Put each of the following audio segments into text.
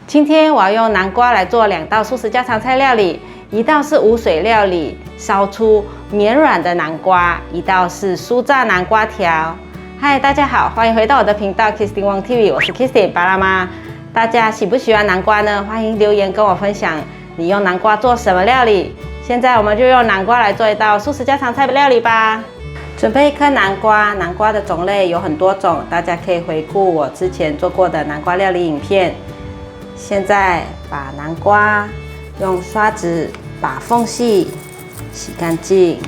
今天我要用南瓜来做2道素食家常菜料理，一道是无水料理，烧出绵软的南瓜；一道是酥炸南瓜条。嗨，大家好，欢迎回到我的频道 Kissing Wang TV， 我是 Kissing 巴拉妈。大家喜不喜欢南瓜呢？欢迎留言跟我分享你用南瓜做什么料理。现在我们就用南瓜来做一道素食家常菜的料理吧。准备1颗南瓜，南瓜的种类有很多种，大家可以回顾我之前做过的南瓜料理影片。现在把南瓜用刷子把缝隙洗干净，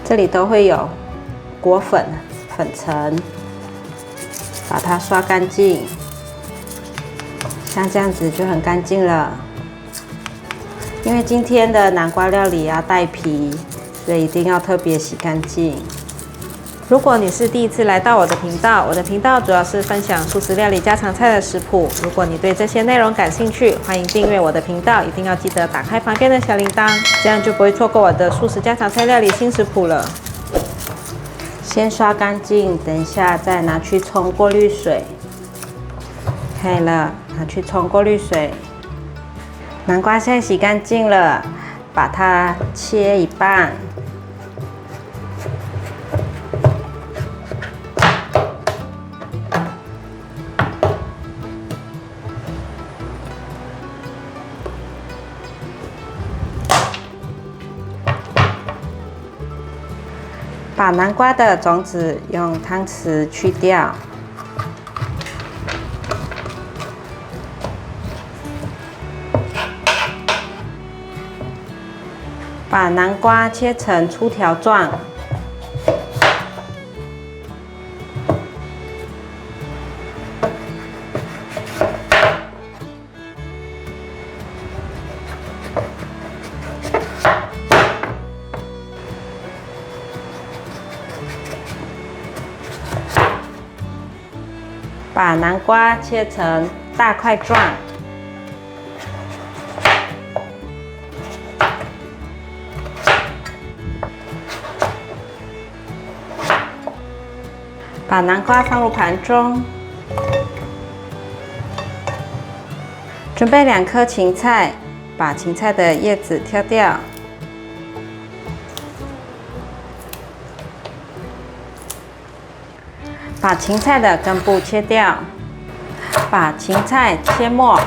这里都会有果粉尘，把它刷干净，像这样子就很干净了。因为今天的南瓜料理要带皮，所以一定要特别洗干净。如果你是第一次来到我的频道，我的频道主要是分享素食料理家常菜的食谱。如果你对这些内容感兴趣，欢迎订阅我的频道，一定要记得打开旁边的小铃铛，这样就不会错过我的素食家常菜料理新食谱了。先刷干净，等一下再拿去冲过滤水。可以了，拿去冲过滤水。南瓜现在洗干净了，把它切一半。把南瓜的种子用汤匙去掉，把南瓜切成粗条状，把南瓜切成大块状，把南瓜放入盘中，准备2颗芹菜，把芹菜的叶子挑掉。把芹菜的根部切掉，把芹菜切末，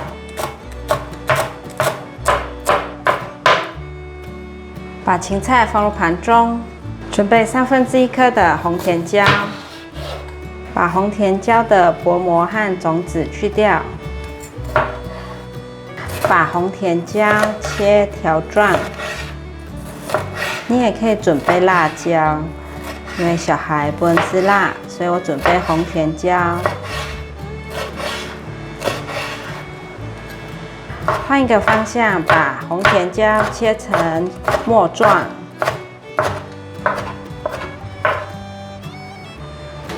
把芹菜放入盘中，准备1/3颗的红甜椒，把红甜椒的薄膜和种子去掉，把红甜椒切条状。你也可以准备辣椒，因为小孩不能吃辣，所以我准备红甜椒。换一个方向，把红甜椒切成末状，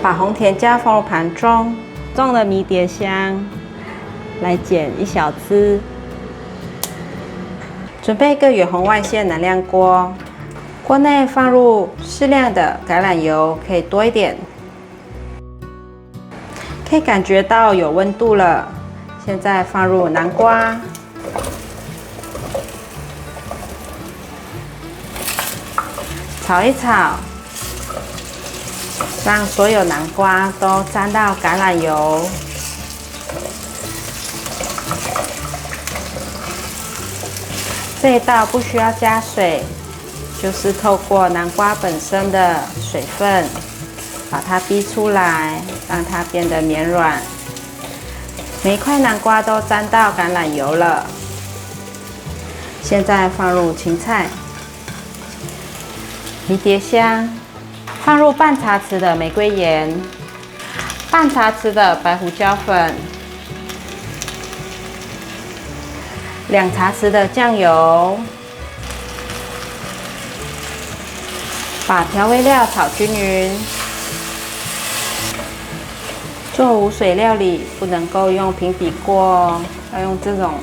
把红甜椒放入盘中，种了迷迭香，来剪1小枝。准备一个远红外线能量锅，锅内放入适量的橄榄油，可以多一点。可以感觉到有温度了，现在放入南瓜，炒一炒，让所有南瓜都沾到橄榄油。这一道不需要加水，就是透过南瓜本身的水分，把它逼出来，让它变得绵软。每一块南瓜都沾到橄榄油了。现在放入芹菜、迷迭香，放入半茶匙的玫瑰盐，半茶匙的白胡椒粉，2茶匙的酱油，把调味料炒均匀。做无水料理不能够用平底锅，要用这种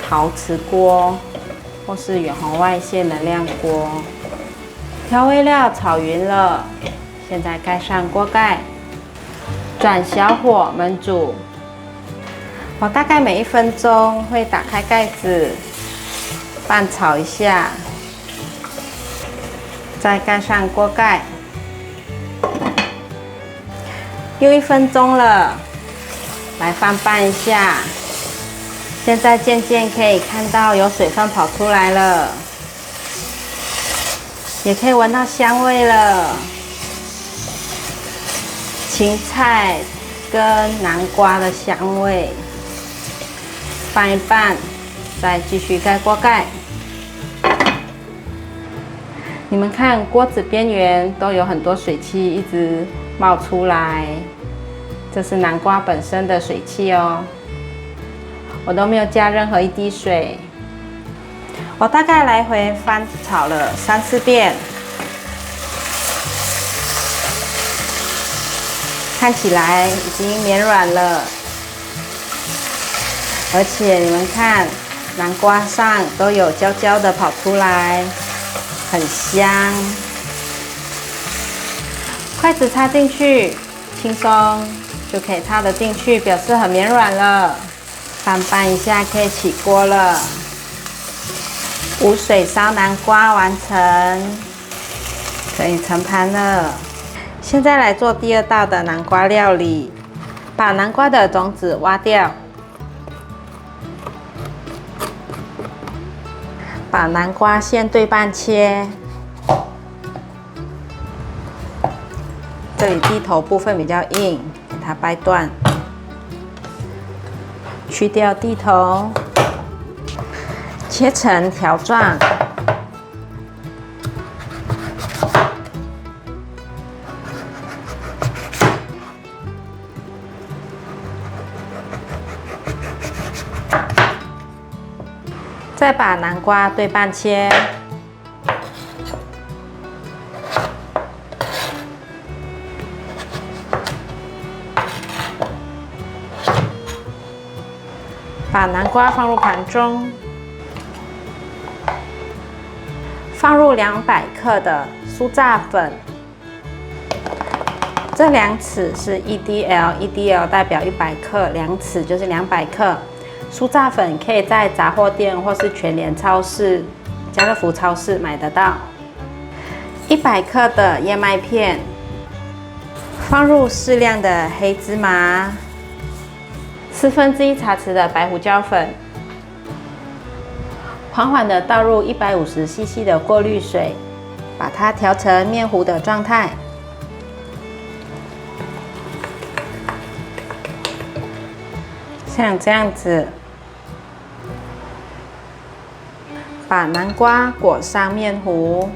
陶瓷锅或是远红外线能量锅。调味料炒匀了，现在盖上锅盖，转小火焖煮。我大概每1分钟会打开盖子，拌炒一下，再盖上锅盖。又1分钟了，来翻拌一下。现在渐渐可以看到有水分跑出来了，也可以闻到香味了。芹菜跟南瓜的香味，拌一拌，再继续盖锅盖。你们看，锅子边缘都有很多水汽一直冒出来，这是南瓜本身的水汽哦。我都没有加任何一滴水，我大概来回翻炒了3、4遍，看起来已经绵软了，而且你们看，南瓜上都有焦焦的跑出来，很香。筷子插进去，轻松就可以插得进去，表示很绵软了。翻拌一下，可以起锅了。无水烧南瓜完成，可以盛盘了。现在来做第2道的南瓜料理，把南瓜的种子挖掉，把南瓜先对半切，这里蒂头部分比较硬，给它掰断。去掉蒂头，切成条状。再把南瓜对半切。把南瓜放入盘中，放入200克的酥炸粉，这2匙是1DL，1DL 代表100克，2匙就是200克。酥炸粉可以在杂货店或是全联超市、家乐福超市买得到。100克的燕麦片，放入适量的黑芝麻。1/4茶匙的白胡椒粉，缓缓的倒入150 cc 的过滤水，把它调成面糊的状态。像这样子，把南瓜裹上面糊。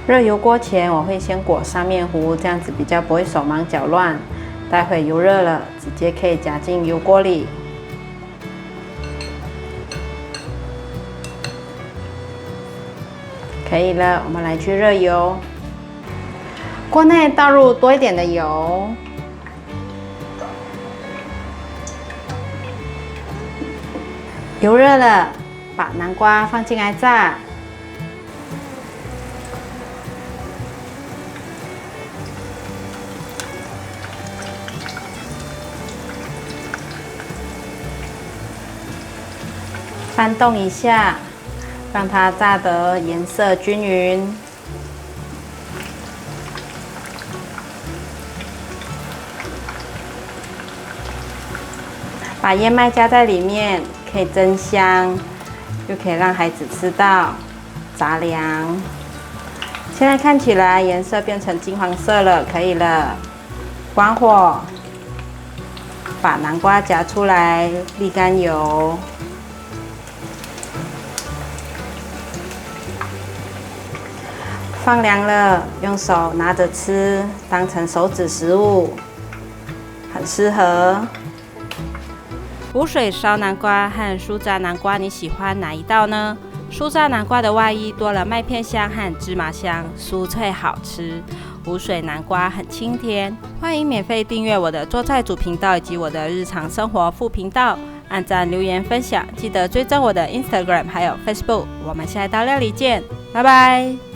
热油锅前，我会先裹上面糊，这样子比较不会手忙脚乱。待会油热了，直接可以夹进油锅里。可以了，我们来去热油。锅内倒入多一点的油，油热了，把南瓜放进来炸。翻动一下，让它炸得颜色均匀。把燕麦加在里面，可以增香，又可以让孩子吃到杂粮。现在看起来颜色变成金黄色了，可以了。关火，把南瓜夹出来，沥干油。放凉了，用手拿着吃，当成手指食物，很适合。无水烧南瓜和酥炸南瓜，你喜欢哪一道呢？酥炸南瓜的外衣多了麦片香和芝麻香，酥脆好吃。无水南瓜很清甜。欢迎免费订阅我的做菜组频道以及我的日常生活副频道，按赞、留言、分享，记得追踪我的 Instagram 还有 Facebook。我们下一道料理见，拜拜。